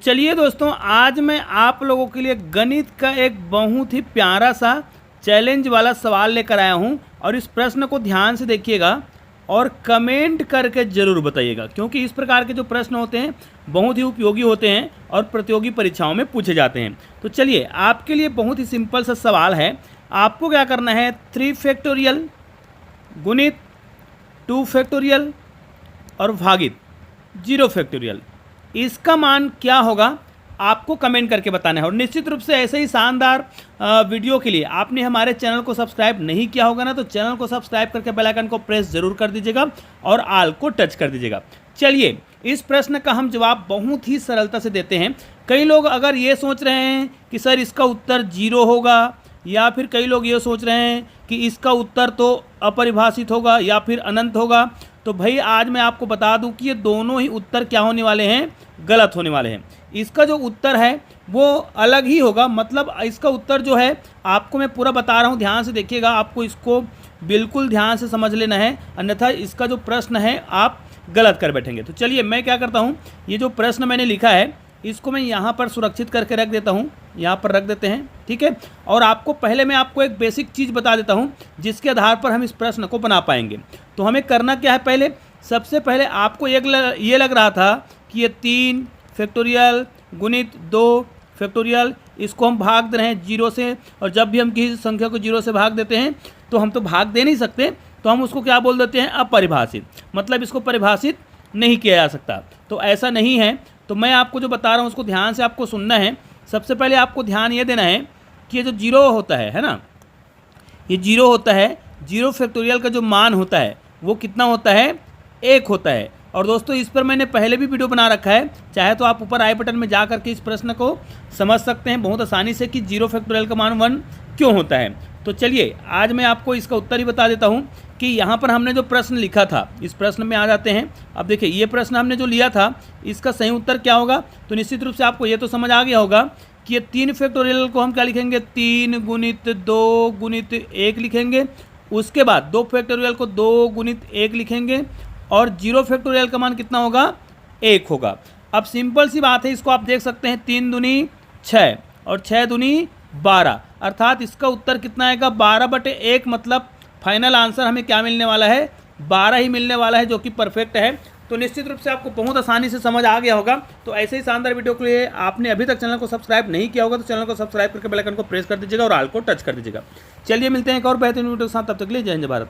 चलिए दोस्तों, आज मैं आप लोगों के लिए गणित का एक बहुत ही प्यारा सा चैलेंज वाला सवाल लेकर आया हूं और इस प्रश्न को ध्यान से देखिएगा और कमेंट करके ज़रूर बताइएगा, क्योंकि इस प्रकार के जो प्रश्न होते हैं बहुत ही उपयोगी होते हैं और प्रतियोगी परीक्षाओं में पूछे जाते हैं। तो चलिए, आपके लिए बहुत ही सिंपल सा सवाल है। आपको क्या करना है, 3 फैक्टोरियल गुणित 2 फैक्टोरियल और भागित 0 फैक्टोरियल, इसका मान क्या होगा आपको कमेंट करके बताना है। और निश्चित रूप से ऐसे ही शानदार वीडियो के लिए आपने हमारे चैनल को सब्सक्राइब नहीं किया होगा ना, तो चैनल को सब्सक्राइब करके बेल आइकन को प्रेस जरूर कर दीजिएगा और आल को टच कर दीजिएगा। चलिए, इस प्रश्न का हम जवाब बहुत ही सरलता से देते हैं। कई लोग अगर ये सोच रहे हैं कि सर इसका उत्तर 0 होगा, या फिर कई लोग ये सोच रहे हैं कि इसका उत्तर तो अपरिभाषित होगा या फिर अनंत होगा, तो भाई आज मैं आपको बता दूं कि ये दोनों ही उत्तर क्या होने वाले हैं, गलत होने वाले हैं। इसका जो उत्तर है वो अलग ही होगा, मतलब इसका उत्तर जो है आपको मैं पूरा बता रहा हूँ, ध्यान से देखिएगा, आपको इसको बिल्कुल ध्यान से समझ लेना है, अन्यथा इसका जो प्रश्न है आप गलत कर बैठेंगे। तो चलिए, मैं क्या करता हूँ, ये जो प्रश्न मैंने लिखा है इसको मैं यहाँ पर सुरक्षित करके रख देता हूँ, यहाँ पर रख देते हैं, ठीक है। और आपको पहले मैं आपको एक बेसिक चीज़ बता देता हूँ जिसके आधार पर हम इस प्रश्न को बना पाएंगे। तो हमें करना क्या है, पहले सबसे पहले आपको ये लग रहा था कि ये 3 फैक्टोरियल गुणित 2 फैक्टोरियल, इसको हम भाग दे रहे हैं 0 से, और जब भी हम किसी संख्या को 0 से भाग देते हैं तो हम तो भाग दे नहीं सकते, तो हम उसको क्या बोल देते हैं, अपरिभाषित, मतलब इसको परिभाषित नहीं किया जा सकता। तो ऐसा नहीं है। तो मैं आपको जो बता रहा हूँ उसको ध्यान से आपको सुनना है। सबसे पहले आपको ध्यान ये देना है कि ये जो 0 होता है ना, ये 0 होता है, 0 फैक्टोरियल का जो मान होता है वो कितना होता है, 1 होता है। और दोस्तों, इस पर मैंने पहले भी वीडियो बना रखा है, चाहे तो आप ऊपर आई बटन में जा करके इस प्रश्न को समझ सकते हैं बहुत आसानी से कि 0 फैक्टोरियल का मान 1 क्यों होता है। तो चलिए, आज मैं आपको इसका उत्तर ही बता देता हूँ कि यहाँ पर हमने जो प्रश्न लिखा था, इस प्रश्न में आ जाते हैं। अब देखिए, ये प्रश्न हमने जो लिया था इसका सही उत्तर क्या होगा, तो निश्चित रूप से आपको ये तो समझ आ गया होगा कि ये 3 फैक्टोरियल को हम क्या लिखेंगे, 3 गुणित 2 गुणित 1 लिखेंगे। उसके बाद 2 फैक्टोरियल को 2 गुणित 1 लिखेंगे, और 0 फैक्टोरियल का मान कितना होगा, 1 होगा। अब सिंपल सी बात है, इसको आप देख सकते हैं, 3 दूनी 6 और 6 दूनी 12, अर्थात इसका उत्तर कितना आएगा, 12/1, मतलब फाइनल आंसर हमें क्या मिलने वाला है, 12 ही मिलने वाला है, जो कि परफेक्ट है। तो निश्चित रूप से आपको बहुत आसानी से समझ आ गया होगा। तो ऐसे ही शानदार वीडियो के लिए आपने अभी तक चैनल को सब्सक्राइब नहीं किया होगा तो चैनल को सब्सक्राइब करके बेल आइकन को प्रेस कर दीजिएगा और आल को टच कर दीजिएगा। चलिए, मिलते हैं एक और बेहतरीन वीडियो के साथ, तब तक के लिए जय हिंद भारत।